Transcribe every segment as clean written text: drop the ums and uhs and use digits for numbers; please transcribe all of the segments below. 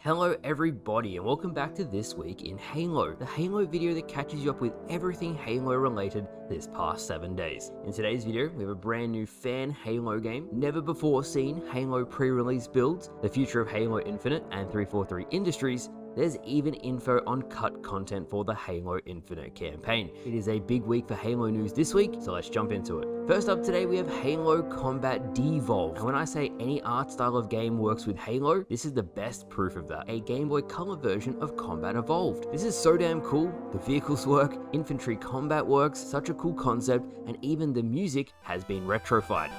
Hello everybody and welcome back to This Week in Halo, the Halo video that catches you up with everything Halo related this past 7 days. In today's video, we have a brand new fan Halo game, never before seen Halo pre-release builds, the future of Halo Infinite and 343 Industries. There's even info on cut content for the Halo Infinite campaign. It is a big week for Halo news this week, so let's jump into it. First up today, we have Halo Combat Devolved. And when I say any art style of game works with Halo, this is the best proof of that. A Game Boy Color version of Combat Evolved. This is so damn cool. The vehicles work, infantry combat works, such a cool concept, and even the music has been retrofied.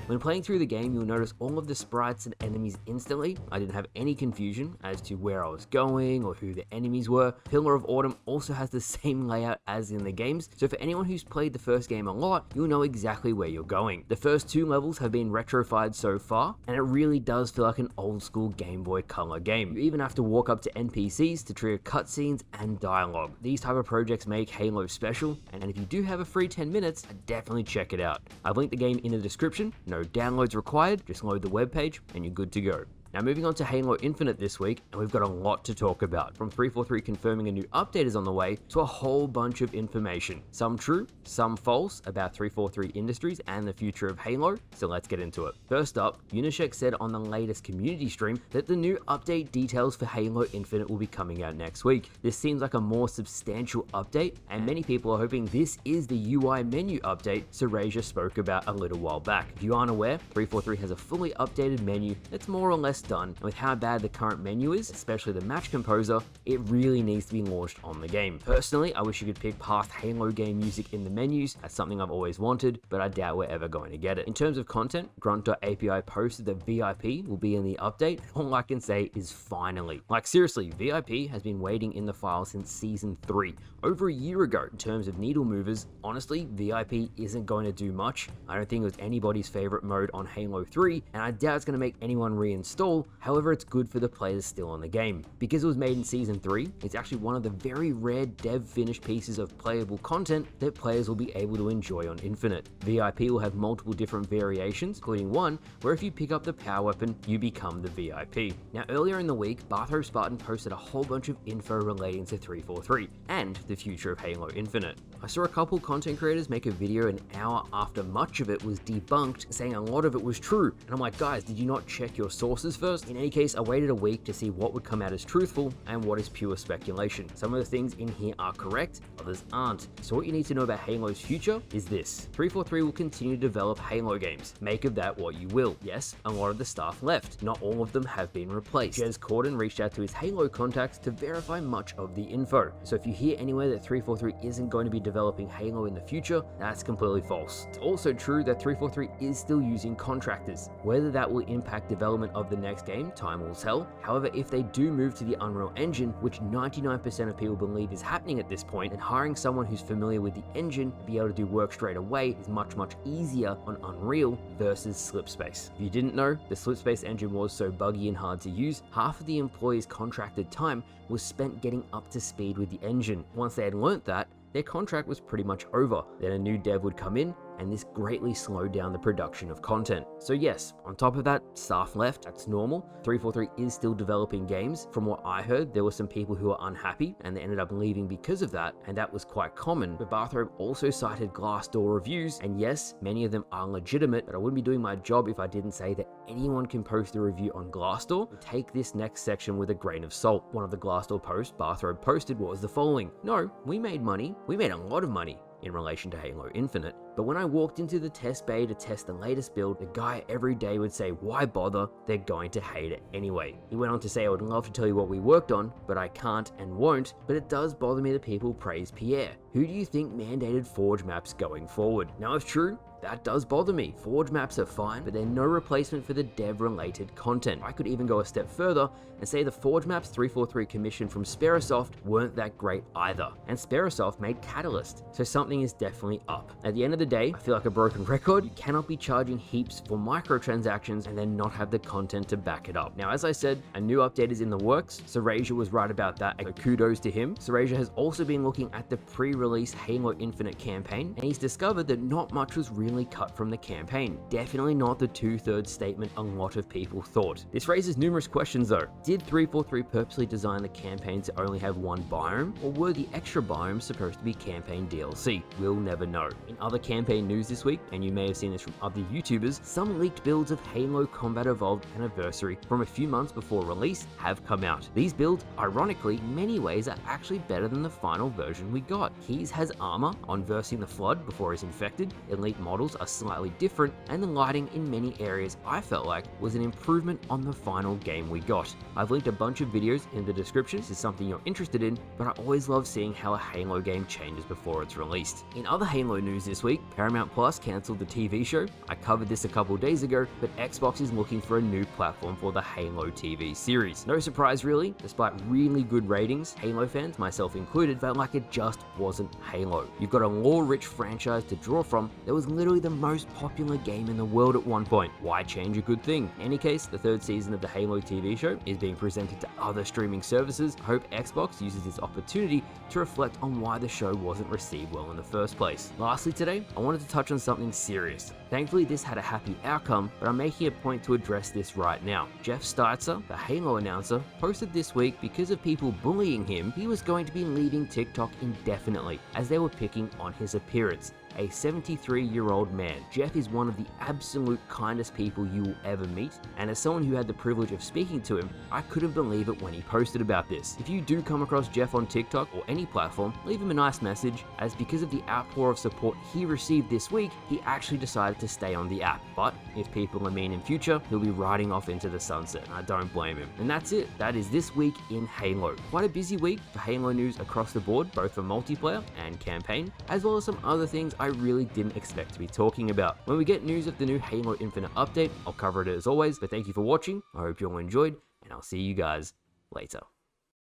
When playing through the game, you'll notice all of the sprites and enemies instantly. I didn't have any confusion as to where I was going or who the enemies were. Pillar of Autumn also has the same layout as in the games, so for anyone who's played the first game a lot, you'll know exactly where you're going. The first two levels have been retrofied so far, and it really does feel like an old school Game Boy Color game. You even have to walk up to NPCs to trigger cutscenes and dialogue. These type of projects make Halo special, and if you do have a free 10 minutes, definitely check it out. I've linked the game in the description. No downloads required, just load the webpage and you're good to go. Now moving on to Halo Infinite this week, and we've got a lot to talk about. From 343 confirming a new update is on the way, to a whole bunch of information. Some true, some false, about 343 Industries and the future of Halo, so let's get into it. First up, Unisheck said on the latest community stream that the new update details for Halo Infinite will be coming out next week. This seems like a more substantial update, and many people are hoping this is the UI menu update Serasia spoke about a little while back. If you aren't aware, 343 has a fully updated menu that's more or less done, and with how bad the current menu is, especially the match composer, it really needs to be launched on the game. Personally, I wish you could pick past Halo game music in the menus. That's something I've always wanted, but I doubt we're ever going to get it. In terms of content, Grunt.api posted that VIP will be in the update. All I can say is finally. Like seriously, VIP has been waiting in the file since season 3, over a year ago. In terms of needle movers, honestly, VIP isn't going to do much. I don't think it was anybody's favorite mode on Halo 3, and I doubt it's going to make anyone reinstall. However, it's good for the players still on the game. Because it was made in season 3, it's actually one of the very rare dev finished pieces of playable content that players will be able to enjoy on Infinite. VIP will have multiple different variations, including one where if you pick up the power weapon, you become the VIP. Now earlier in the week, Bathrobe Spartan posted a whole bunch of info relating to 343 and the future of Halo Infinite. I saw a couple content creators make a video an hour after much of it was debunked, saying a lot of it was true, and I'm like, guys, did you not check your sources first? In any case, I waited a week to see what would come out as truthful and what is pure speculation. Some of the things in here are correct, others aren't. So what you need to know about Halo's future is this. 343 will continue to develop Halo games. Make of that what you will. Yes, a lot of the staff left. Not all of them have been replaced. Jez Corden reached out to his Halo contacts to verify much of the info. So if you hear anywhere that 343 isn't going to be developing Halo in the future, that's completely false. It's also true that 343 is still using contractors. Whether that will impact development of the next game, time will tell. However, if they do move to the Unreal Engine, which 99% of people believe is happening at this point, and hiring someone who's familiar with the engine to be able to do work straight away is much easier on Unreal versus Slipspace. If you didn't know, the Slipspace engine was so buggy and hard to use, half of the employees' contracted time was spent getting up to speed with the engine. Once they had learnt that, their contract was pretty much over. Then a new dev would come in, and this greatly slowed down the production of content. So yes, on top of that, staff left, that's normal. 343 is still developing games. From what I heard, there were some people who were unhappy and they ended up leaving because of that, and that was quite common. But Bathrobe also cited Glassdoor reviews, and yes, many of them are legitimate, but I wouldn't be doing my job if I didn't say that anyone can post a review on Glassdoor. Take this next section with a grain of salt. One of the Glassdoor posts Bathrobe posted was the following: "No, we made money. We made a lot of money in relation to Halo Infinite. But when I walked into the test bay to test the latest build, the guy every day would say, why bother? They're going to hate it anyway." He went on to say, "I would love to tell you what we worked on, but I can't and won't, but it does bother me that people praise Pierre. Who do you think mandated Forge maps going forward?" Now it's true, that does bother me. Forge maps are fine, but they're no replacement for the dev-related content. I could even go a step further and say the Forge maps 343 commissioned from Sperasoft weren't that great either. And Sperasoft made Catalyst, so something is definitely up. At the end of the day, I feel like a broken record. You cannot be charging heaps for microtransactions and then not have the content to back it up. Now, as I said, a new update is in the works. Serasia was right about that, and kudos to him. Serasia has also been looking at the pre-release Halo Infinite campaign, and he's discovered that not much was really genuinely cut from the campaign. Definitely not the 2/3 statement a lot of people thought. This raises numerous questions though. Did 343 purposely design the campaign to only have one biome, or were the extra biomes supposed to be campaign DLC? We'll never know. In other campaign news this week, and you may have seen this from other YouTubers, some leaked builds of Halo Combat Evolved Anniversary from a few months before release have come out. These builds, ironically, in many ways are actually better than the final version we got. Keyes has armor on versing the Flood before he's infected, elite models are slightly different, and the lighting in many areas I felt like was an improvement on the final game we got. I've linked a bunch of videos in the description if this is something you're interested in, but I always love seeing how a Halo game changes before it's released. In other Halo news this week, Paramount Plus cancelled the TV show. I covered this a couple days ago, but Xbox is looking for a new platform for the Halo TV series. No surprise really, despite really good ratings, Halo fans, myself included, felt like it just wasn't Halo. You've got a lore-rich franchise to draw from that was literally the most popular game in the world at one point. Why change a good thing? In any case, the third season of the Halo TV show is being presented to other streaming services. I hope Xbox uses this opportunity to reflect on why the show wasn't received well in the first place. Lastly today, I wanted to touch on something serious. Thankfully this had a happy outcome, but I'm making a point to address this right now. Jeff Steitzer, the Halo announcer, posted this week because of people bullying him, he was going to be leaving TikTok indefinitely as they were picking on his appearance. A 73-year-old man. Jeff is one of the absolute kindest people you will ever meet, and as someone who had the privilege of speaking to him, I couldn't believe it when he posted about this. If you do come across Jeff on TikTok or any platform, leave him a nice message, as because of the outpour of support he received this week, he actually decided to stay on the app. But if people are mean in future, he'll be riding off into the sunset. I don't blame him. And that's it. That is this week in Halo. Quite a busy week for Halo news across the board, both for multiplayer and campaign, as well as some other things I really didn't expect to be talking about. When we get news of the new Halo Infinite update, I'll cover it as always, but thank you for watching, I hope you all enjoyed, and I'll see you guys later.